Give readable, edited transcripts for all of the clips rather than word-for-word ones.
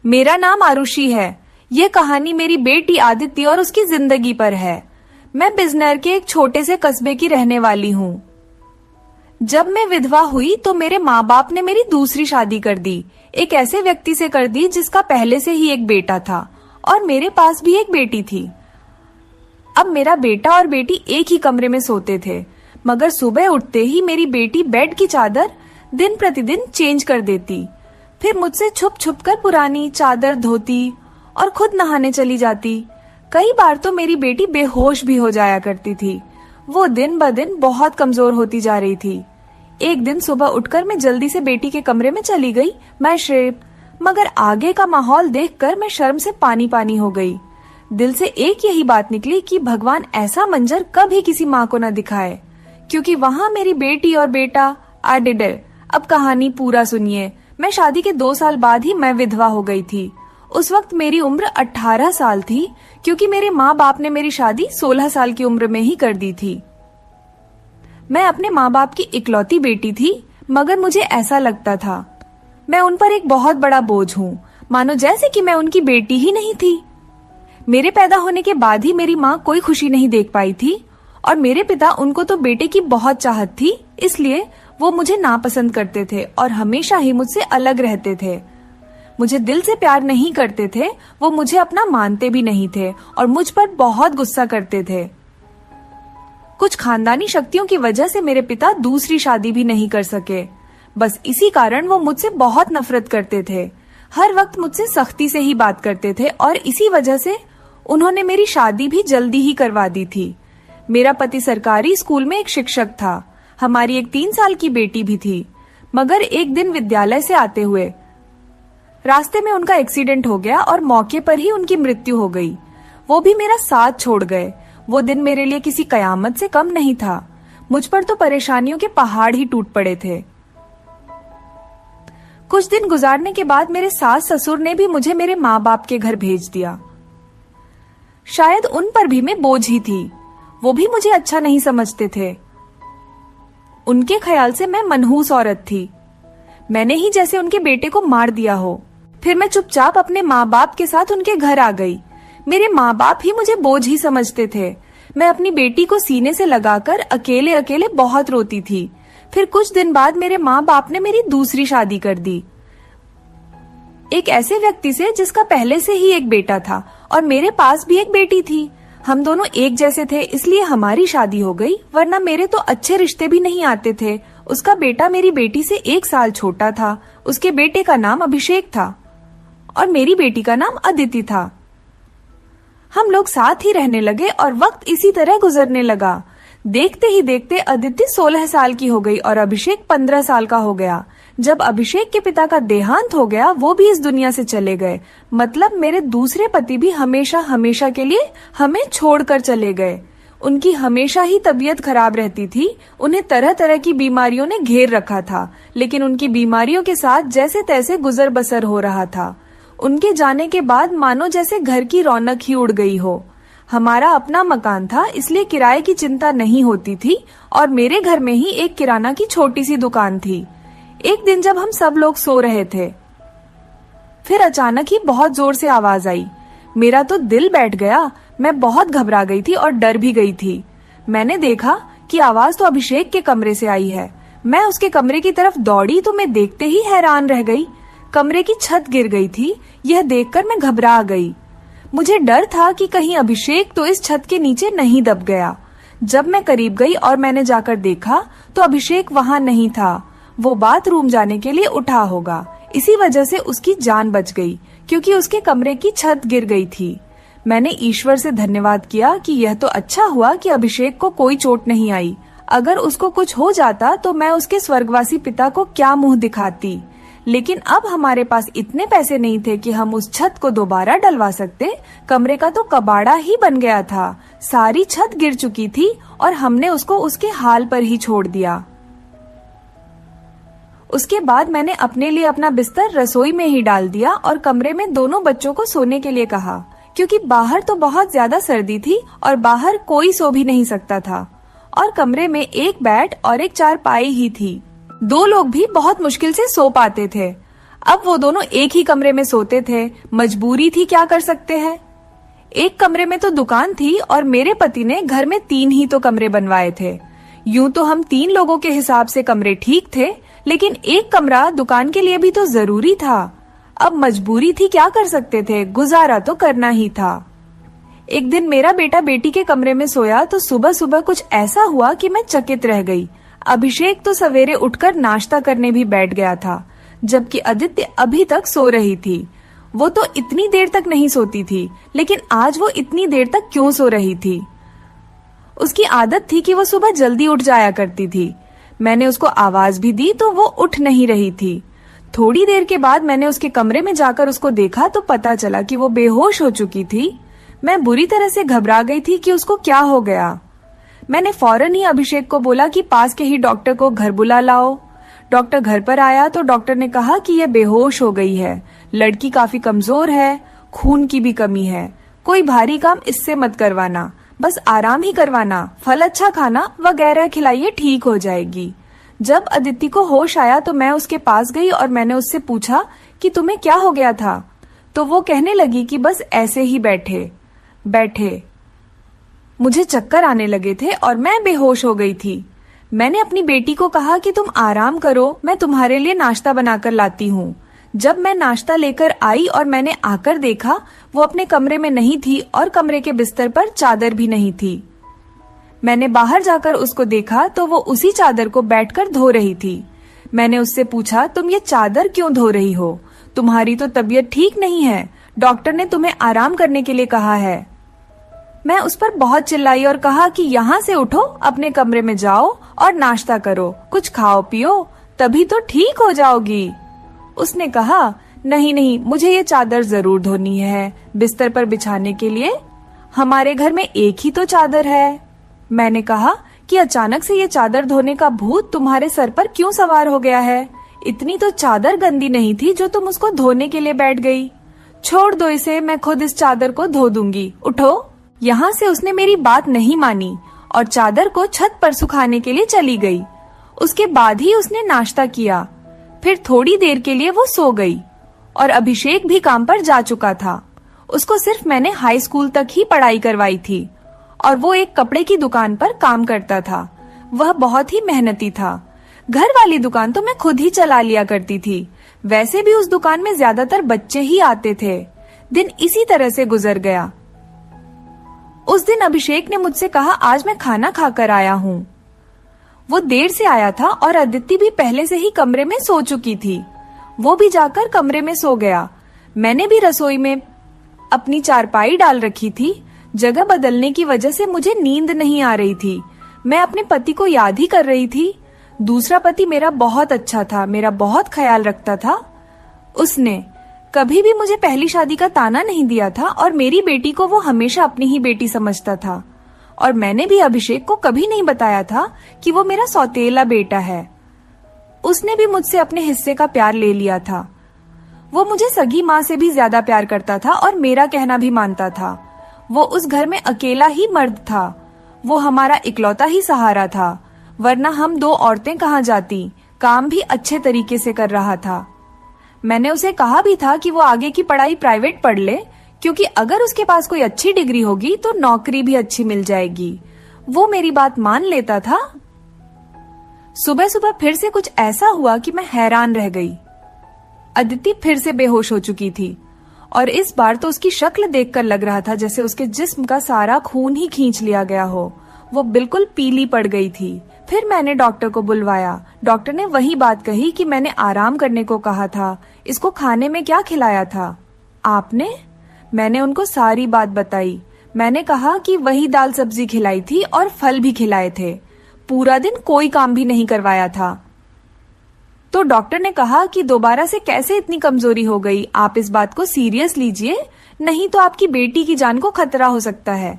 मेरा नाम आरुषि है। ये कहानी मेरी बेटी आदित्य और उसकी जिंदगी पर है। मैं बिजनौर के एक छोटे से कस्बे की रहने वाली हूँ। जब मैं विधवा हुई तो मेरे माँ बाप ने मेरी दूसरी शादी कर दी। एक ऐसे व्यक्ति से कर दी जिसका पहले से ही एक बेटा था और मेरे पास भी एक बेटी थी। अब मेरा बेटा और बेटी एक ही कमरे में सोते थे, मगर सुबह उठते ही मेरी बेटी बेड की चादर दिन प्रतिदिन चेंज कर देती, फिर मुझसे छुप छुप कर पुरानी चादर धोती और खुद नहाने चली जाती। कई बार तो मेरी बेटी बेहोश भी हो जाया करती थी। वो दिन ब दिन बहुत कमजोर होती जा रही थी। एक दिन सुबह उठकर मैं जल्दी से बेटी के कमरे में चली गई, मैं श्रेप, मगर आगे का माहौल देखकर मैं शर्म से पानी पानी हो गई। दिल से एक यही बात निकली कि भगवान ऐसा मंजर कभी किसी माँ को न दिखाए, क्योंकि वहाँ मेरी बेटी और बेटा आडिडे। अब कहानी पूरा सुनिए। मैं शादी के 2 साल बाद ही मैं विधवा हो गई थी। उस वक्त मेरी उम्र 18 साल थी, क्योंकि मेरे माँ बाप ने मेरी शादी 16 साल की उम्र में ही कर दी थी। मैं अपने माँ बाप की इकलौती बेटी थी, मगर मुझे ऐसा लगता था मैं उन पर एक बहुत बड़ा बोझ हूँ, मानो जैसे कि मैं उनकी बेटी ही नहीं थी। मेरे पैदा होने के बाद ही मेरी माँ कोई खुशी नहीं देख पाई थी और मेरे पिता, उनको तो बेटे की बहुत चाहत थी, इसलिए वो मुझे नापसंद करते थे और हमेशा ही मुझसे अलग रहते थे। मुझे दिल से प्यार नहीं करते थे, वो मुझे अपना मानते भी नहीं थे और मुझ पर बहुत गुस्सा करते थे। कुछ खानदानी शक्तियों की वजह से मेरे पिता दूसरी शादी भी नहीं कर सके। बस इसी कारण वो मुझसे बहुत नफरत करते थे। हर वक्त मुझसे सख्ती से ही बात करते थे और इसी वजह से उन्होंने मेरी शादी भी जल्दी ही करवा दी थी। मेरा पति सरकारी स्कूल में एक शिक्षक था। हमारी एक 3 साल की बेटी भी थी, मगर एक दिन विद्यालय से आते हुए रास्ते में उनका एक्सीडेंट हो गया और मौके पर ही उनकी मृत्यु हो गई। वो भी मेरा साथ छोड़ गए। वो दिन मेरे लिए किसी कयामत से कम नहीं था। मुझ पर तो परेशानियों के पहाड़ ही टूट पड़े थे। कुछ दिन गुजारने के बाद मेरे सास ससुर ने भी मुझे मेरे माँ बाप के घर भेज दिया। शायद उन पर भी मैं बोझ ही थी। वो भी मुझे अच्छा नहीं समझते थे। उनके ख्याल से मैं मनहूस औरत थी। मैंने ही जैसे उनके बेटे को मार दिया हो। फिर मैं चुपचाप अपने माँ बाप के साथ उनके घर आ गई। मेरे माँ बाप ही मुझे बोझ ही समझते थे। मैं अपनी बेटी को सीने से लगाकर अकेले अकेले बहुत रोती थी। फिर कुछ दिन बाद मेरे माँ बाप ने मेरी दूसरी शादी कर दी, एक ऐसे व्यक्ति से जिसका पहले से ही एक बेटा था और मेरे पास भी एक बेटी थी। हम दोनों एक जैसे थे, इसलिए हमारी शादी हो गई, वरना मेरे तो अच्छे रिश्ते भी नहीं आते थे। उसका बेटा मेरी बेटी से 1 साल छोटा था। उसके बेटे का नाम अभिषेक था और मेरी बेटी का नाम अदिति था। हम लोग साथ ही रहने लगे और वक्त इसी तरह गुजरने लगा। देखते ही देखते अदिति 16 साल की हो गई और अभिषेक 15 साल का हो गया। जब अभिषेक के पिता का देहांत हो गया, वो भी इस दुनिया से चले गए। मतलब मेरे दूसरे पति भी हमेशा हमेशा के लिए हमें छोड़कर चले गए। उनकी हमेशा ही तबीयत खराब रहती थी। उन्हें तरह तरह की बीमारियों ने घेर रखा था, लेकिन उनकी बीमारियों के साथ जैसे तैसे गुजर बसर हो रहा था। उनके जाने के बाद मानो जैसे घर की रौनक ही उड़ गई हो। हमारा अपना मकान था, इसलिए किराए की चिंता नहीं होती थी और मेरे घर में ही एक किराना की छोटी सी दुकान थी। एक दिन जब हम सब लोग सो रहे थे, फिर अचानक ही बहुत जोर से आवाज आई। मेरा तो दिल बैठ गया। मैं बहुत घबरा गई थी और डर भी गई थी। मैंने देखा कि आवाज तो अभिषेक के कमरे से आई है। मैं उसके कमरे की तरफ दौड़ी तो मैं देखते ही हैरान रह गई। कमरे की छत गिर गई थी। यह देखकर मैं घबरा गई। मुझे डर था कि कहीं अभिषेक तो इस छत के नीचे नहीं दब गया। जब मैं करीब गई और मैंने जाकर देखा तो अभिषेक वहाँ नहीं था। वो बाथरूम जाने के लिए उठा होगा, इसी वजह से उसकी जान बच गई, क्योंकि उसके कमरे की छत गिर गई थी। मैंने ईश्वर से धन्यवाद किया कि यह तो अच्छा हुआ कि अभिषेक को कोई चोट नहीं आई। अगर उसको कुछ हो जाता तो मैं उसके स्वर्गवासी पिता को क्या मुंह दिखाती। लेकिन अब हमारे पास इतने पैसे नहीं थे कि हम उस छत को दोबारा डलवा सकते। कमरे का तो कबाड़ा ही बन गया था। सारी छत गिर चुकी थी और हमने उसको उसके हाल पर ही छोड़ दिया। उसके बाद मैंने अपने लिए अपना बिस्तर रसोई में ही डाल दिया और कमरे में दोनों बच्चों को सोने के लिए कहा, क्योंकि बाहर तो बहुत ज्यादा सर्दी थी और बाहर कोई सो भी नहीं सकता था और कमरे में एक बेड और एक चारपाई ही थी। 2 लोग भी बहुत मुश्किल से सो पाते थे। अब वो दोनों एक ही कमरे में सोते थे, मजबूरी थी, क्या कर सकते हैं। एक कमरे में तो दुकान थी और मेरे पति ने घर में 3 ही तो कमरे बनवाए थे। यूं तो हम 3 लोगों के हिसाब से कमरे ठीक थे, लेकिन एक कमरा दुकान के लिए भी तो जरूरी था। अब मजबूरी थी, क्या कर सकते थे, गुजारा तो करना ही था। एक दिन मेरा बेटा बेटी के कमरे में सोया तो सुबह सुबह कुछ ऐसा हुआ कि मैं चकित रह गई। अभिषेक तो सवेरे उठकर नाश्ता करने भी बैठ गया था, जबकि अदित्य अभी तक सो रही थी। वो तो इतनी देर तक नहीं सोती थी, लेकिन आज वो इतनी देर तक क्यों सो रही थी? उसकी आदत थी कि वो सुबह जल्दी उठ जाया करती थी। मैंने उसको आवाज भी दी तो वो उठ नहीं रही थी। थोड़ी देर के बाद मैंने उसके कमरे में जाकर उसको देखा तो पता चला कि वो बेहोश हो चुकी थी। मैं बुरी तरह से घबरा गई थी कि उसको क्या हो गया। मैंने फौरन ही अभिषेक को बोला कि पास के ही डॉक्टर को घर बुला लाओ। डॉक्टर घर पर आया तो डॉक्टर ने कहा कि यह बेहोश हो गई है, लड़की काफी कमजोर है, खून की भी कमी है, कोई भारी काम इससे मत करवाना, बस आराम ही करवाना, फल अच्छा खाना वगैरह खिलाइए, ठीक हो जाएगी। जब अदिति को होश आया तो मैं उसके पास गई और मैंने उससे पूछा कि तुम्हें क्या हो गया था। तो वो कहने लगी कि बस ऐसे ही बैठे मुझे चक्कर आने लगे थे और मैं बेहोश हो गई थी। मैंने अपनी बेटी को कहा कि तुम आराम करो, मैं तुम्हारे लिए नाश्ता बनाकर लाती हूँ। जब मैं नाश्ता लेकर आई और मैंने आकर देखा, वो अपने कमरे में नहीं थी और कमरे के बिस्तर पर चादर भी नहीं थी। मैंने बाहर जाकर उसको देखा तो वो उसी चादर को बैठकर धो रही थी। मैंने उससे पूछा, तुम ये चादर क्यों धो रही हो? तुम्हारी तो तबीयत ठीक नहीं है, डॉक्टर ने तुम्हें आराम करने के लिए कहा है। मैं उस पर बहुत चिल्लाई और कहा कि यहाँ से उठो, अपने कमरे में जाओ और नाश्ता करो, कुछ खाओ पियो, तभी तो ठीक हो जाओगी। उसने कहा, नहीं, मुझे ये चादर जरूर धोनी है, बिस्तर पर बिछाने के लिए हमारे घर में एक ही तो चादर है। मैंने कहा कि अचानक से ये चादर धोने का भूत तुम्हारे सर पर क्यों सवार हो गया है? इतनी तो चादर गंदी नहीं थी जो तुम उसको धोने के लिए बैठ गई। छोड़ दो इसे, मैं खुद इस चादर को धो दूंगी, उठो। यहाँ से उसने मेरी बात नहीं मानी और चादर को छत पर सुखाने के लिए चली गई। उसके बाद ही उसने नाश्ता किया। फिर थोड़ी देर के लिए वो सो गई और अभिषेक भी काम पर जा चुका था। उसको सिर्फ मैंने हाई स्कूल तक ही पढ़ाई करवाई थी और वो एक कपड़े की दुकान पर काम करता था। वह बहुत ही मेहनती था। घर वाली दुकान तो मैं खुद ही चला लिया करती थी। वैसे भी उस दुकान में ज्यादातर बच्चे ही आते थे। दिन इसी तरह से गुजर गया। उस दिन अभिषेक ने मुझसे कहा, आज मैं खाना खाकर आया हूँ। वो देर से आया था और अदिति भी पहले से ही कमरे में सो चुकी थी। वो भी जाकर कमरे में सो गया। मैंने भी रसोई में अपनी चारपाई डाल रखी थी। जगह बदलने की वजह से मुझे नींद नहीं आ रही थी। मैं अपने पति को याद ही कर रही थी। दूसरा पति मेरा बहुत अच्छा था, मेरा बहुत ख्याल रखता था। उसने कभी भी मुझे पहली शादी का ताना नहीं दिया था और मेरी बेटी को वो हमेशा अपनी ही बेटी समझता था। और मैंने भी अभिषेक को कभी नहीं बताया था कि वो मेरा सौतेला बेटा है। उसने भी मुझसे अपने हिस्से का प्यार ले लिया था। वो मुझे सगी माँ से भी ज्यादा प्यार करता था और मेरा कहना भी मानता था। वो उस घर में अकेला ही मर्द था। वो हमारा इकलौता ही सहारा था, वरना हम 2 औरतें कहाँ जाती। काम भी अच्छे तरीके से कर रहा था। मैंने उसे कहा भी था कि वो आगे की पढ़ाई प्राइवेट पढ़ ले, क्योंकि अगर उसके पास कोई अच्छी डिग्री होगी तो नौकरी भी अच्छी मिल जाएगी। वो मेरी बात मान लेता था। सुबह सुबह फिर से कुछ ऐसा हुआ कि मैं हैरान रह गई। अदिति फिर से बेहोश हो चुकी थी और इस बार तो उसकी शक्ल देखकर लग रहा था जैसे उसके जिस्म का सारा खून ही खींच लिया गया हो। वो बिल्कुल पीली पड़ गई थी। फिर मैंने डॉक्टर को बुलवाया। डॉक्टर ने वही बात कही कि मैंने आराम करने को कहा था। इसको खाने में क्या खिलाया था आपने? मैंने उनको सारी बात बताई। मैंने कहा कि वही दाल सब्जी खिलाई थी और फल भी खिलाए थे। पूरा दिन कोई काम भी नहीं करवाया था। तो डॉक्टर ने कहा कि दोबारा से कैसे इतनी कमजोरी हो गई, आप इस बात को सीरियस लीजिए, नहीं तो आपकी बेटी की जान को खतरा हो सकता है।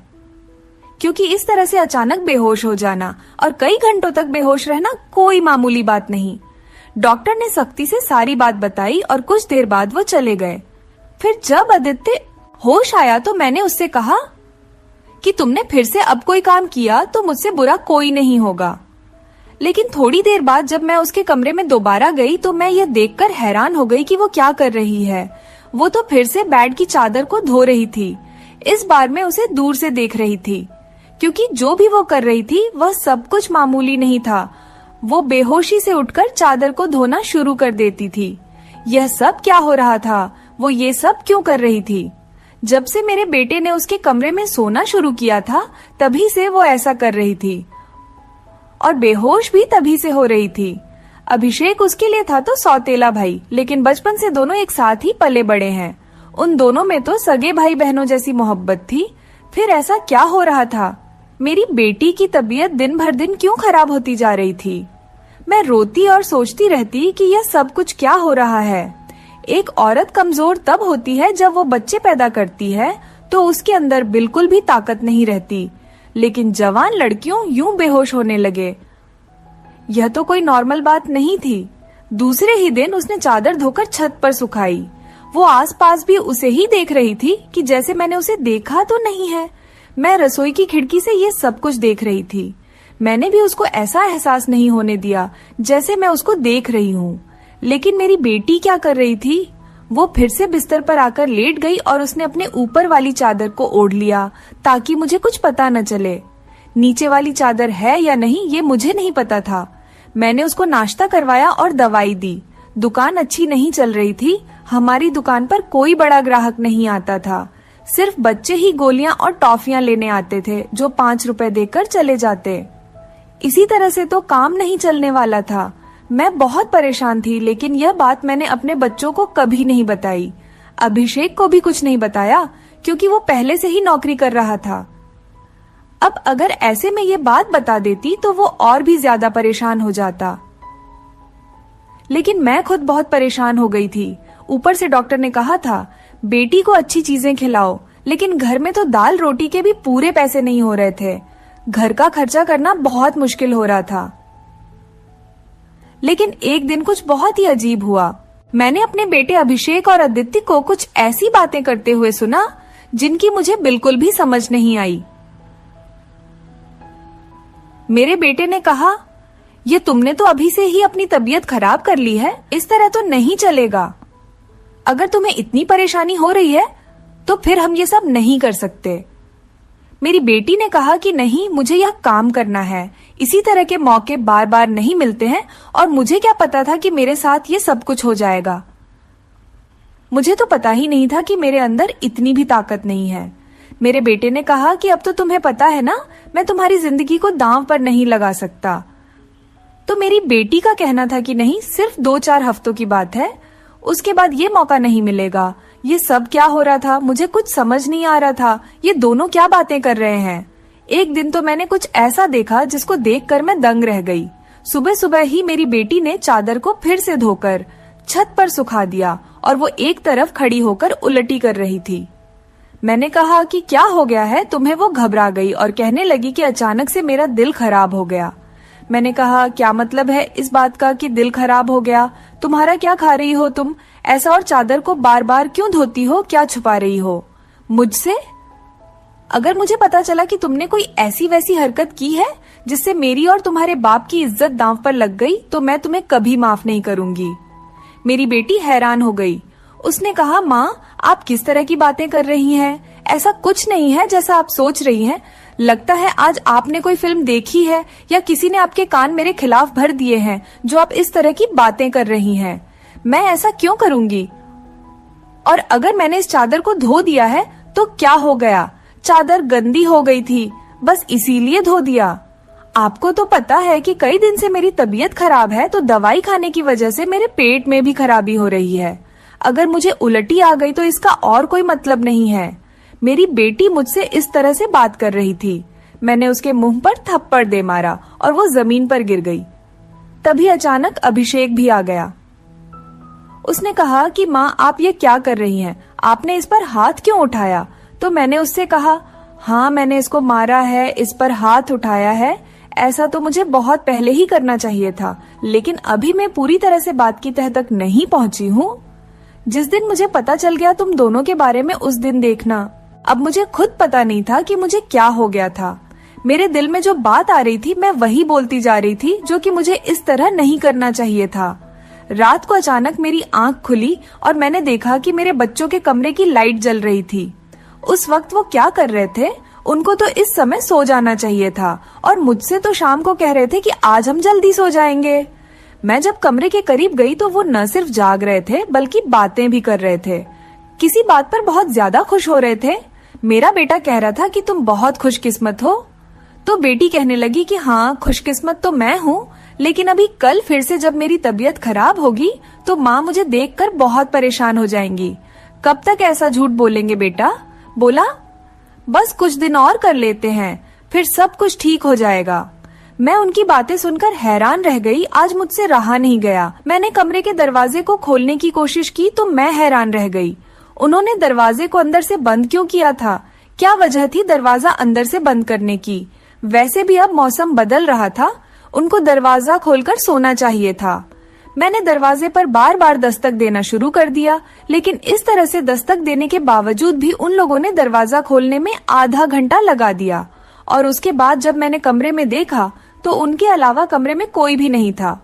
क्योंकि इस तरह से अचानक बेहोश हो जाना और कई घंटों तक बेहोश रहना कोई मामूली बात नहीं। डॉक्टर ने सख्ती से सारी बात बताई और कुछ देर बाद वो चले गए। फिर जब आदित्य होश आया तो मैंने उससे कहा कि तुमने फिर से अब कोई काम किया तो मुझसे बुरा कोई नहीं होगा, लेकिन थोड़ी देर बाद जब मैं उसके कमरे में दोबारा गई तो मैं यह देखकर हैरान हो गई कि वो क्या कर रही है। वो तो फिर से बेड की चादर को धो रही थी। इस बार मैं उसे दूर से देख रही थी, क्योंकि जो भी वो कर रही थी वह सब कुछ मामूली नहीं था। वो बेहोशी से उठकर चादर को धोना शुरू कर देती थी। यह सब क्या हो रहा था? वो ये सब क्यों कर रही थी? जब से मेरे बेटे ने उसके कमरे में सोना शुरू किया था तभी से वो ऐसा कर रही थी, और बेहोश भी तभी से हो रही थी। अभिषेक उसके लिए था तो सौतेला भाई, लेकिन बचपन से दोनों एक साथ ही पले बड़े हैं। उन दोनों में तो सगे भाई बहनों जैसी मोहब्बत थी। फिर ऐसा क्या हो रहा था? मेरी बेटी की तबीयत दिन भर दिन क्यों खराब होती जा रही थी? मैं रोती और सोचती रहती कि यह सब कुछ क्या हो रहा है। एक औरत कमजोर तब होती है जब वो बच्चे पैदा करती है तो उसके अंदर बिल्कुल भी ताकत नहीं रहती, लेकिन जवान लड़कियों यूं बेहोश होने लगे। यह तो कोई नॉर्मल बात नहीं थी। दूसरे ही दिन उसने चादर धोकर छत पर सुखाई। वो आसपास भी उसे ही देख रही थी कि जैसे मैंने उसे देखा तो नहीं है। मैं रसोई की खिड़की से ये सब कुछ देख रही थी। मैंने भी उसको ऐसा एहसास नहीं होने दिया जैसे मैं उसको देख रही हूँ। लेकिन मेरी बेटी क्या कर रही थी? वो फिर से बिस्तर पर आकर लेट गई और उसने अपने ऊपर वाली चादर को ओढ़ लिया ताकि मुझे कुछ पता न चले। नीचे वाली चादर है या नहीं ये मुझे नहीं पता था। मैंने उसको नाश्ता करवाया और दवाई दी। दुकान अच्छी नहीं चल रही थी। हमारी दुकान पर कोई बड़ा ग्राहक नहीं आता था। सिर्फ बच्चे ही गोलियां और टॉफियां लेने आते थे जो 5 रुपए देकर चले जाते। इसी तरह से तो काम नहीं चलने वाला था। मैं बहुत परेशान थी, लेकिन यह बात मैंने अपने बच्चों को कभी नहीं बताई। अभिषेक को भी कुछ नहीं बताया क्योंकि वो पहले से ही नौकरी कर रहा था। अब अगर ऐसे में ये बात बता देती तो वो और भी ज्यादा परेशान हो जाता। लेकिन मैं खुद बहुत परेशान हो गई थी। ऊपर से डॉक्टर ने कहा था बेटी को अच्छी चीजें खिलाओ, लेकिन घर में तो दाल रोटी के भी पूरे पैसे नहीं हो रहे थे। घर का खर्चा करना बहुत मुश्किल हो रहा था। लेकिन एक दिन कुछ बहुत ही अजीब हुआ। मैंने अपने बेटे अभिषेक और आदित्य को कुछ ऐसी बातें करते हुए सुना जिनकी मुझे बिल्कुल भी समझ नहीं आई। मेरे बेटे ने कहा, ये तुमने तो अभी से ही अपनी तबीयत खराब कर ली है, इस तरह तो नहीं चलेगा। अगर तुम्हें इतनी परेशानी हो रही है तो फिर हम ये सब नहीं कर सकते। मेरी बेटी ने कहा कि नहीं, मुझे यह काम करना है। इसी तरह के मौके बार बार नहीं मिलते हैं और मुझे क्या पता था कि मेरे साथ ये सब कुछ हो जाएगा। मुझे तो पता ही नहीं था कि मेरे अंदर इतनी भी ताकत नहीं है। मेरे बेटे ने कहा कि अब तो तुम्हें पता है ना, मैं तुम्हारी जिंदगी को दांव पर नहीं लगा सकता। तो मेरी बेटी का कहना था कि नहीं, सिर्फ 2-4 हफ्तों की बात है, उसके बाद ये मौका नहीं मिलेगा। ये सब क्या हो रहा था? मुझे कुछ समझ नहीं आ रहा था। ये दोनों क्या बातें कर रहे हैं? एक दिन तो मैंने कुछ ऐसा देखा जिसको देखकर मैं दंग रह गई। सुबह सुबह ही मेरी बेटी ने चादर को फिर से धोकर छत पर सुखा दिया और वो एक तरफ खड़ी होकर उलटी कर रही थी। मैंने कहा कि क्या हो गया है तुम्हें? वो घबरा गई और कहने लगी कि अचानक से मेरा दिल खराब हो गया। मैंने कहा, क्या मतलब है इस बात का कि दिल खराब हो गया? तुम्हारा क्या खा रही हो तुम ऐसा, और चादर को बार बार क्यों धोती हो? क्या छुपा रही हो मुझसे? अगर मुझे पता चला कि तुमने कोई ऐसी वैसी हरकत की है जिससे मेरी और तुम्हारे बाप की इज्जत दांव पर लग गई तो मैं तुम्हें कभी माफ नहीं करूंगी। मेरी बेटी हैरान हो गई। उसने कहा, माँ आप किस तरह की बातें कर रही हैं? ऐसा कुछ नहीं है जैसा आप सोच रही हैं। लगता है आज आपने कोई फिल्म देखी है या किसी ने आपके कान मेरे खिलाफ भर दिए हैं जो आप इस तरह की बातें कर रही हैं। मैं ऐसा क्यों करूंगी? और अगर मैंने इस चादर को धो दिया है तो क्या हो गया? चादर गंदी हो गई थी, बस इसीलिए धो दिया। आपको तो पता है कि कई दिन से मेरी तबीयत खराब है, तो दवाई खाने की वजह से मेरे पेट में भी खराबी हो रही है। अगर मुझे उल्टी आ गई तो इसका और कोई मतलब नहीं है। मेरी बेटी मुझसे इस तरह से बात कर रही थी। मैंने उसके मुंह पर थप्पड़ दे मारा और वो जमीन पर गिर गई। तभी अचानक अभिषेक भी आ गया। उसने कहा कि माँ आप ये क्या कर रही हैं? आपने इस पर हाथ क्यों उठाया? तो मैंने उससे कहा, हाँ मैंने इसको मारा है, इस पर हाथ उठाया है। ऐसा तो मुझे बहुत पहले ही करना चाहिए था, लेकिन अभी मैं पूरी तरह से बात की तह तक नहीं पहुंची हूँ। जिस दिन मुझे पता चल गया तुम दोनों के बारे में, उस दिन देखना। अब मुझे खुद पता नहीं था कि मुझे क्या हो गया था। मेरे दिल में जो बात आ रही थी मैं वही बोलती जा रही थी, जो कि मुझे इस तरह नहीं करना चाहिए था। रात को अचानक मेरी आंख खुली और मैंने देखा कि मेरे बच्चों के कमरे की लाइट जल रही थी। उस वक्त वो क्या कर रहे थे? उनको तो इस समय सो जाना चाहिए था और मुझसे तो शाम को कह रहे थे कि आज हम जल्दी सो जाएंगे। मैं जब कमरे के करीब गई तो वो न सिर्फ जाग रहे थे बल्कि बातें भी कर रहे थे। किसी बात पर बहुत ज्यादा खुश हो रहे थे। मेरा बेटा कह रहा था कि तुम बहुत खुशकिस्मत हो। तो बेटी कहने लगी कि हाँ, खुशकिस्मत तो मैं हूँ, लेकिन अभी कल फिर से जब मेरी तबीयत खराब होगी तो माँ मुझे देखकर बहुत परेशान हो जाएंगी। कब तक ऐसा झूठ बोलेंगे बेटा? बोला, बस कुछ दिन और कर लेते हैं, फिर सब कुछ ठीक हो जाएगा। मैं उनकी बातें सुनकर हैरान रह गई। आज मुझसे रहा नहीं गया। मैंने कमरे के दरवाजे को खोलने की कोशिश की तो मैं हैरान रह गई। उन्होंने दरवाजे को अंदर से बंद क्यों किया था? क्या वजह थी दरवाजा अंदर से बंद करने की? वैसे भी अब मौसम बदल रहा था, उनको दरवाजा खोलकर सोना चाहिए था। मैंने दरवाजे पर बार बार दस्तक देना शुरू कर दिया, लेकिन इस तरह से दस्तक देने के बावजूद भी उन लोगों ने दरवाजा खोलने में आधा घंटा लगा दिया। और उसके बाद जब मैंने कमरे में देखा तो उनके अलावा कमरे में कोई भी नहीं था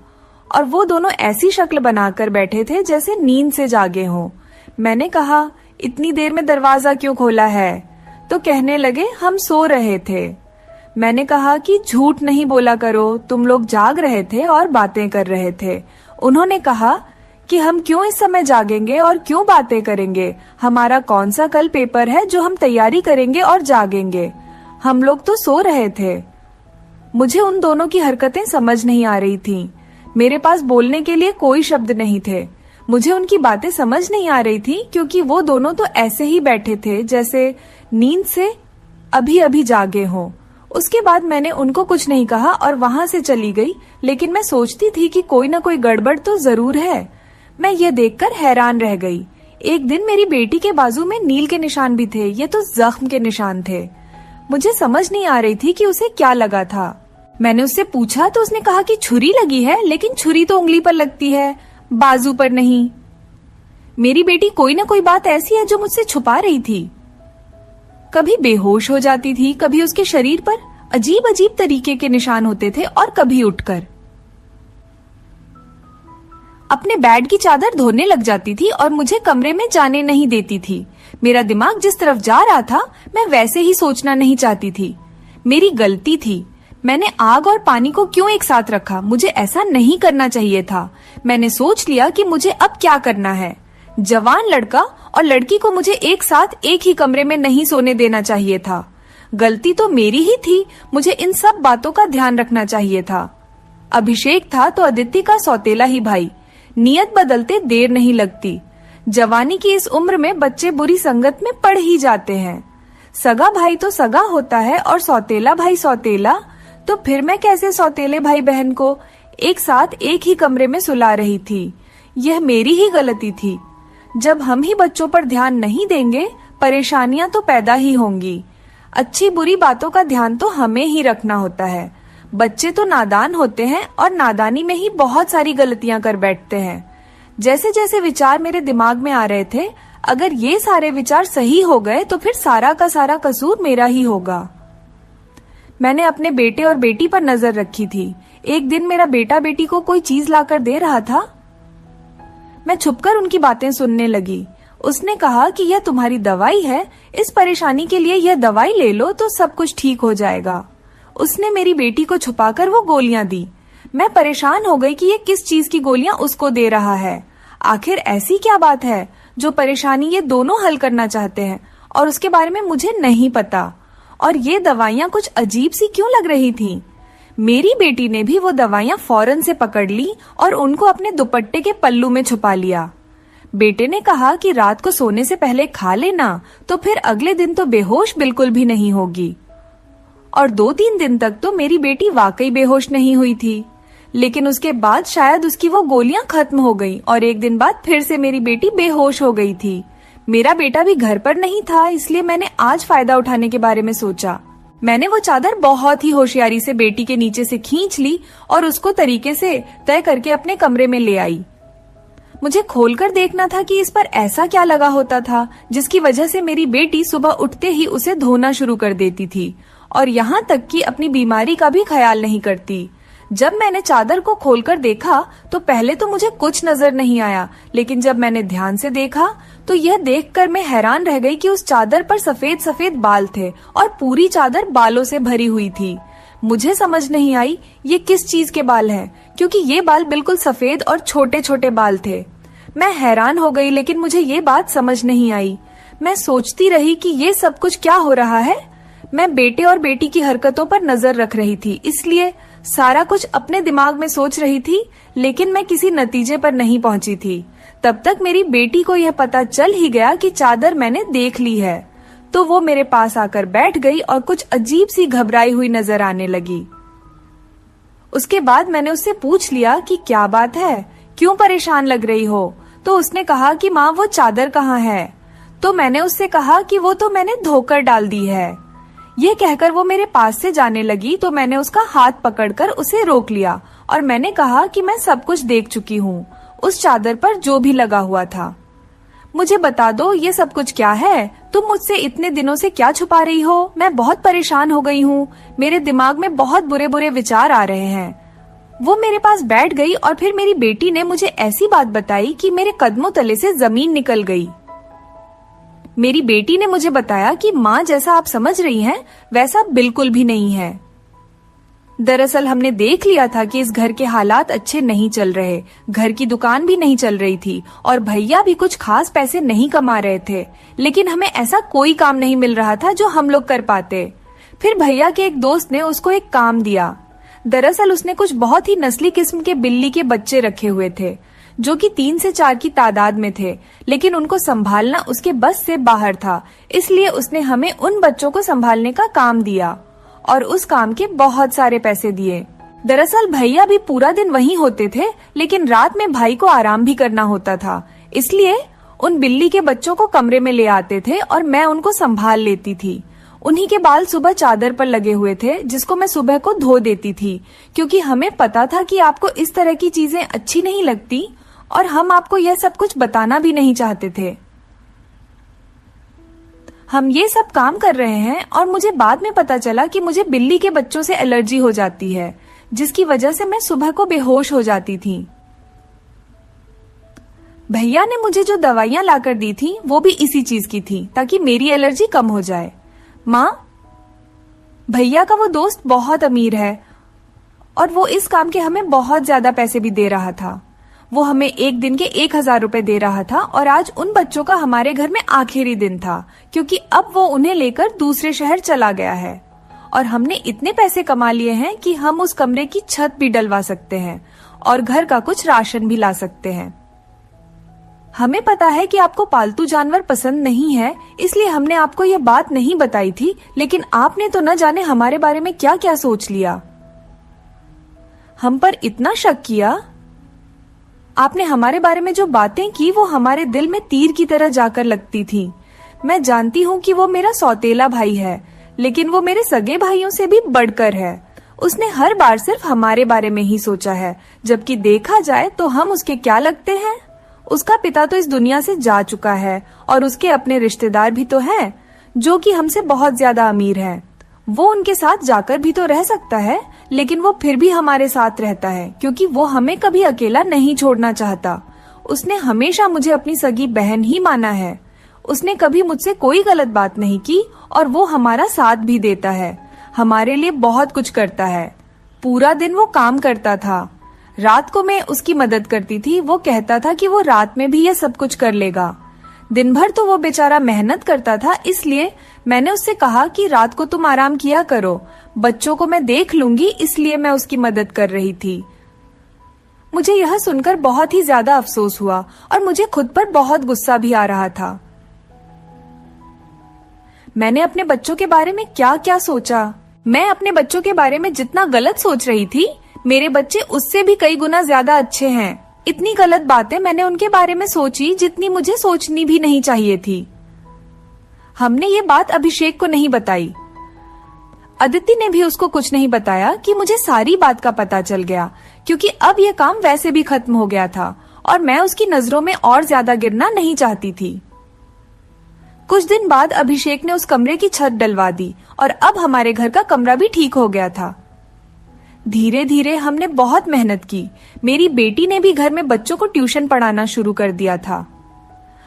और वो दोनों ऐसी शक्ल बनाकर बैठे थे जैसे नींद से जागे हों। मैंने कहा, इतनी देर में दरवाजा क्यों खोला है? तो कहने लगे, हम सो रहे थे। मैंने कहा कि झूठ नहीं बोला करो, तुम लोग जाग रहे थे और बातें कर रहे थे। उन्होंने कहा कि हम क्यों इस समय जागेंगे और क्यों बातें करेंगे? हमारा कौन सा कल पेपर है जो हम तैयारी करेंगे और जागेंगे? हम लोग तो सो रहे थे। मुझे उन दोनों की हरकतें समझ नहीं आ रही थीं। मेरे पास बोलने के लिए कोई शब्द नहीं थे। मुझे उनकी बातें समझ नहीं आ रही थी क्योंकि वो दोनों तो ऐसे ही बैठे थे जैसे नींद से अभी अभी जागे हों। उसके बाद मैंने उनको कुछ नहीं कहा और वहां से चली गई, लेकिन मैं सोचती थी कि कोई ना कोई गड़बड़ तो जरूर है। मैं ये देखकर हैरान रह गई। एक दिन मेरी बेटी के बाजू में नील के निशान भी थे। ये तो जख्म के निशान थे। मुझे समझ नहीं आ रही थी कि उसे क्या लगा था। मैंने उससे पूछा तो उसने कहा कि छुरी लगी है, लेकिन छुरी तो उंगली पर लगती है, बाजू पर नहीं। मेरी बेटी कोई ना कोई बात ऐसी है जो मुझसे छुपा रही थी। कभी बेहोश हो जाती थी, कभी उसके शरीर पर अजीब अजीब तरीके के निशान होते थे और कभी उठकर अपने बेड की चादर धोने लग जाती थी और मुझे कमरे में जाने नहीं देती थी। मेरा दिमाग जिस तरफ जा रहा था मैं वैसे ही सोचना नहीं चाहती थी। मेरी गलती थी। मैंने आग और पानी को क्यों एक साथ रखा? मुझे ऐसा नहीं करना चाहिए था। मैंने सोच लिया कि मुझे अब क्या करना है। जवान लड़का और लड़की को मुझे एक साथ एक ही कमरे में नहीं सोने देना चाहिए था। गलती तो मेरी ही थी। मुझे इन सब बातों का ध्यान रखना चाहिए था। अभिषेक था तो अदिति का सौतेला ही भाई। नियत बदलते देर नहीं लगती। जवानी की इस उम्र में बच्चे बुरी संगत में पड़ ही जाते हैं। सगा भाई तो सगा होता है और सौतेला भाई सौतेला। तो फिर मैं कैसे सौतेले भाई बहन को एक साथ एक ही कमरे में सुला रही थी? यह मेरी ही गलती थी। जब हम ही बच्चों पर ध्यान नहीं देंगे, परेशानियां तो पैदा ही होंगी। अच्छी बुरी बातों का ध्यान तो हमें ही रखना होता है। बच्चे तो नादान होते हैं और नादानी में ही बहुत सारी गलतियां कर बैठते हैं। जैसे जैसे विचार मेरे दिमाग में आ रहे थे, अगर ये सारे विचार सही हो गए तो फिर सारा का सारा कसूर मेरा ही होगा। मैंने अपने बेटे और बेटी पर नजर रखी थी। एक दिन मेरा बेटा बेटी को कोई चीज लाकर दे रहा था। मैं छुपकर उनकी बातें सुनने लगी। उसने कहा कि यह तुम्हारी दवाई है, इस परेशानी के लिए यह दवाई ले लो तो सब कुछ ठीक हो जाएगा। उसने मेरी बेटी को छुपाकर वो गोलियां दी। मैं परेशान हो गई कि ये किस चीज की गोलियां उसको दे रहा है। आखिर ऐसी क्या बात है जो परेशानी ये दोनों हल करना चाहते हैं और उसके बारे में मुझे नहीं पता। और ये दवाइयां कुछ अजीब सी क्यों लग रही थीं? मेरी बेटी ने भी वो दवाइयां फौरन से पकड़ ली और उनको अपने दुपट्टे के पल्लू में छुपा लिया। बेटे ने कहा कि रात को सोने से पहले खा लेना, तो फिर अगले दिन तो बेहोश बिल्कुल भी नहीं होगी। और 2-3 दिन तक तो मेरी बेटी वाकई बेहोश नहीं हुई थी, लेकिन उसके बाद शायद उसकी वो गोलियां खत्म हो गईं और एक दिन बाद फिर से मेरी बेटी बेहोश हो गई थी। मेरा बेटा भी घर पर नहीं था, इसलिए मैंने आज फायदा उठाने के बारे में सोचा। मैंने वो चादर बहुत ही होशियारी से बेटी के नीचे से खींच ली और उसको तरीके से तय करके अपने कमरे में ले आई। मुझे खोलकर देखना था कि इस पर ऐसा क्या लगा होता था जिसकी वजह से मेरी बेटी सुबह उठते ही उसे धोना शुरू कर देती थी और यहाँ तक कि अपनी बीमारी का भी ख्याल नहीं करती। जब मैंने चादर को खोलकर देखा तो पहले तो मुझे कुछ नजर नहीं आया, लेकिन जब मैंने ध्यान से देखा तो यह देखकर मैं हैरान रह गई कि उस चादर पर सफेद सफेद बाल थे और पूरी चादर बालों से भरी हुई थी। मुझे समझ नहीं आई ये किस चीज के बाल हैं, क्योंकि ये बाल बिल्कुल सफेद और छोटे छोटे बाल थे। मैं हैरान हो गई, लेकिन मुझे ये बात समझ नहीं आई। मैं सोचती रही कि ये सब कुछ क्या हो रहा है। मैं बेटे और बेटी की हरकतों पर नजर रख रही थी, इसलिए सारा कुछ अपने दिमाग में सोच रही थी, लेकिन मैं किसी नतीजे पर नहीं पहुंची थी। तब तक मेरी बेटी को यह पता चल ही गया कि चादर मैंने देख ली है, तो वो मेरे पास आकर बैठ गई और कुछ अजीब सी घबराई हुई नजर आने लगी। उसके बाद मैंने उससे पूछ लिया कि क्या बात है, क्यों परेशान लग रही हो? तो उसने कहा कि माँ वो चादर कहाँ है? तो मैंने उससे कहा कि वो तो मैंने धोकर डाल दी है। ये कहकर वो मेरे पास से जाने लगी, तो मैंने उसका हाथ पकड़कर उसे रोक लिया और मैंने कहा कि मैं सब कुछ देख चुकी हूँ, उस चादर पर जो भी लगा हुआ था। मुझे बता दो ये सब कुछ क्या है? तुम मुझसे इतने दिनों से क्या छुपा रही हो? मैं बहुत परेशान हो गई हूँ, मेरे दिमाग में बहुत बुरे बुरे विचार आ रहे हैं। वो मेरे पास बैठ गई और फिर मेरी बेटी ने मुझे ऐसी बात बताई कि मेरे कदमों तले से जमीन निकल गई। मेरी बेटी ने मुझे बताया कि माँ जैसा आप समझ रही हैं वैसा बिल्कुल भी नहीं है। दरअसल हमने देख लिया था कि इस घर के हालात अच्छे नहीं चल रहे, घर की दुकान भी नहीं चल रही थी और भैया भी कुछ खास पैसे नहीं कमा रहे थे, लेकिन हमें ऐसा कोई काम नहीं मिल रहा था जो हम लोग कर पाते। फिर भैया के एक दोस्त ने उसको एक काम दिया। दरअसल उसने कुछ बहुत ही नस्ली किस्म के बिल्ली के बच्चे रखे हुए थे, जो कि 3 से 4 की तादाद में थे, लेकिन उनको संभालना उसके बस से बाहर था। इसलिए उसने हमें उन बच्चों को संभालने का काम दिया और उस काम के बहुत सारे पैसे दिए। दरअसल भैया भी पूरा दिन वहीं होते थे, लेकिन रात में भाई को आराम भी करना होता था, इसलिए उन बिल्ली के बच्चों को कमरे में ले आते थे और मैं उनको संभाल लेती थी। उन्हीं के बाल सुबह चादर पर लगे हुए थे, जिसको मैं सुबह को धो देती थी, क्योंकि हमें पता था कि आपको इस तरह की चीजें अच्छी नहीं लगती और हम आपको यह सब कुछ बताना भी नहीं चाहते थे। हम ये सब काम कर रहे हैं और मुझे बाद में पता चला कि मुझे बिल्ली के बच्चों से एलर्जी हो जाती है, जिसकी वजह से मैं सुबह को बेहोश हो जाती थी। भैया ने मुझे जो दवाइयां लाकर दी थी वो भी इसी चीज की थी, ताकि मेरी एलर्जी कम हो जाए। माँ, भैया का वो दोस्त बहुत अमीर है और वो इस काम के हमें बहुत ज्यादा पैसे भी दे रहा था। वो हमें एक दिन के 1000 रुपए दे रहा था और आज उन बच्चों का हमारे घर में आखिरी दिन था, क्योंकि अब वो उन्हें लेकर दूसरे शहर चला गया है और हमने इतने पैसे कमा लिए हैं कि हम उस कमरे की छत भी डलवा सकते हैं और घर का कुछ राशन भी ला सकते हैं। हमें पता है कि आपको पालतू जानवर पसंद नहीं है, इसलिए हमने आपको यह बात नहीं बताई थी, लेकिन आपने तो न जाने हमारे बारे में क्या क्या सोच लिया। हम पर इतना शक किया। आपने हमारे बारे में जो बातें की वो हमारे दिल में तीर की तरह जाकर लगती थी। मैं जानती हूँ कि वो मेरा सौतेला भाई है, लेकिन वो मेरे सगे भाइयों से भी बढ़कर है। उसने हर बार सिर्फ हमारे बारे में ही सोचा है, जबकि देखा जाए तो हम उसके क्या लगते हैं। उसका पिता तो इस दुनिया से जा चुका है और उसके अपने रिश्तेदार भी तो हैं, जो कि हमसे बहुत ज्यादा अमीर हैं। वो उनके साथ जाकर भी तो रह सकता है, लेकिन वो फिर भी हमारे साथ रहता है, क्योंकि वो हमें कभी अकेला नहीं छोड़ना चाहता। उसने हमेशा मुझे अपनी सगी बहन ही माना है। उसने कभी मुझसे कोई गलत बात नहीं की और वो हमारा साथ भी देता है, हमारे लिए बहुत कुछ करता है। पूरा दिन वो काम करता था, रात को मैं उसकी मदद करती थी। वो कहता था कि वो रात में भी यह सब कुछ कर लेगा। दिन भर तो वो बेचारा मेहनत करता था, इसलिए मैंने उससे कहा कि रात को तुम आराम किया करो, बच्चों को मैं देख लूंगी, इसलिए मैं उसकी मदद कर रही थी। मुझे यह सुनकर बहुत ही ज्यादा अफसोस हुआ और मुझे खुद पर बहुत गुस्सा भी आ रहा था। मैंने अपने बच्चों के बारे में क्या क्या सोचा। मैं अपने बच्चों के बारे में जितना गलत सोच रही थी, मेरे बच्चे उससे भी कई गुना ज्यादा अच्छे हैं। इतनी गलत बातें मैंने उनके बारे में सोची जितनी मुझे सोचनी भी नहीं चाहिए थी। हमने ये बात अभिषेक को नहीं बताई। अदिति ने भी उसको कुछ नहीं बताया कि मुझे सारी बात का पता चल गया, क्योंकि अब यह काम वैसे भी खत्म हो गया था और मैं उसकी नजरों में और ज्यादा गिरना नहीं चाहती थी। कुछ दिन बाद अभिषेक ने उस कमरे की छत डलवा दी और अब हमारे घर का कमरा भी ठीक हो गया था। धीरे धीरे हमने बहुत मेहनत की। मेरी बेटी ने भी घर में बच्चों को ट्यूशन पढ़ाना शुरू कर दिया था।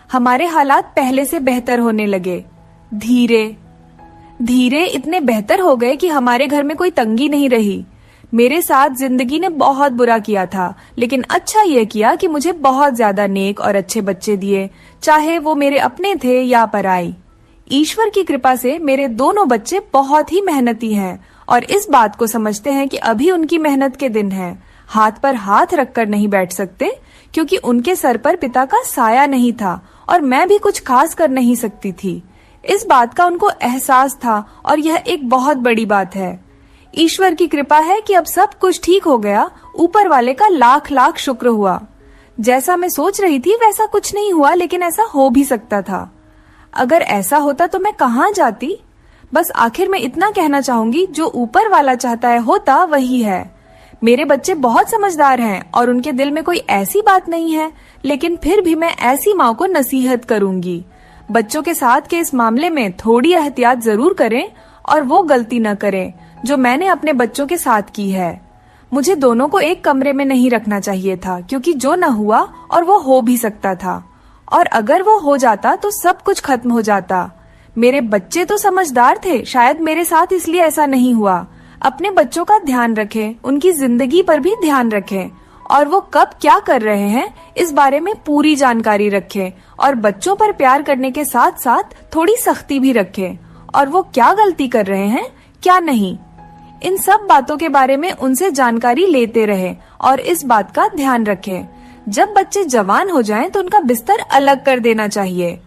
हमारे हालात पहले से बेहतर होने लगे। धीरे धीरे इतने बेहतर हो गए कि हमारे घर में कोई तंगी नहीं रही। मेरे साथ जिंदगी ने बहुत बुरा किया था, लेकिन अच्छा यह किया कि मुझे बहुत ज्यादा नेक और अच्छे बच्चे दिए, चाहे वो मेरे अपने थे या पराई। ईश्वर की कृपा से मेरे दोनों बच्चे बहुत ही मेहनती हैं और इस बात को समझते हैं कि अभी उनकी मेहनत के दिन हैं। हाथ पर हाथ रखकर नहीं बैठ सकते, क्योंकि उनके सर पर पिता का साया नहीं था और मैं भी कुछ खास कर नहीं सकती थी। इस बात का उनको एहसास था और यह एक बहुत बड़ी बात है। ईश्वर की कृपा है कि अब सब कुछ ठीक हो गया। ऊपर वाले का लाख लाख शुक्र हुआ। जैसा मैं सोच रही थी वैसा कुछ नहीं हुआ, लेकिन ऐसा हो भी सकता था। अगर ऐसा होता तो मैं कहाँ जाती। बस आखिर में इतना कहना चाहूंगी, जो ऊपर वाला चाहता है होता वही है। मेरे बच्चे बहुत समझदार हैं और उनके दिल में कोई ऐसी बात नहीं है, लेकिन फिर भी मैं ऐसी माँ को नसीहत करूंगी, बच्चों के साथ के इस मामले में थोड़ी एहतियात जरूर करें और वो गलती न करें जो मैंने अपने बच्चों के साथ की है। मुझे दोनों को एक कमरे में नहीं रखना चाहिए था, क्योंकि जो न हुआ और वो हो भी सकता था, और अगर वो हो जाता तो सब कुछ खत्म हो जाता। मेरे बच्चे तो समझदार थे, शायद मेरे साथ इसलिए ऐसा नहीं हुआ। अपने बच्चों का ध्यान रखें, उनकी जिंदगी पर भी ध्यान रखें और वो कब क्या कर रहे हैं इस बारे में पूरी जानकारी रखें, और बच्चों पर प्यार करने के साथ साथ थोड़ी सख्ती भी रखें, और वो क्या गलती कर रहे हैं क्या नहीं, इन सब बातों के बारे में उनसे जानकारी लेते रहें और इस बात का ध्यान रखें। जब बच्चे जवान हो जाएं तो उनका बिस्तर अलग कर देना चाहिए।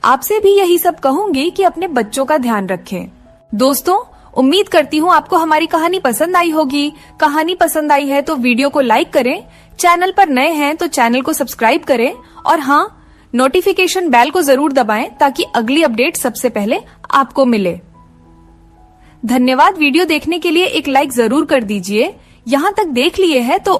आपसे भी यही सब कहूंगी कि अपने बच्चों का ध्यान रखें। दोस्तों, उम्मीद करती हूँ आपको हमारी कहानी पसंद आई होगी। कहानी पसंद आई है तो वीडियो को लाइक करें, चैनल पर नए हैं तो चैनल को सब्सक्राइब करें और हाँ, नोटिफिकेशन बेल को जरूर दबाएं ताकि अगली अपडेट सबसे पहले आपको मिले। धन्यवाद। वीडियो देखने के लिए एक लाइक जरूर कर दीजिए। यहाँ तक देख लिए है तो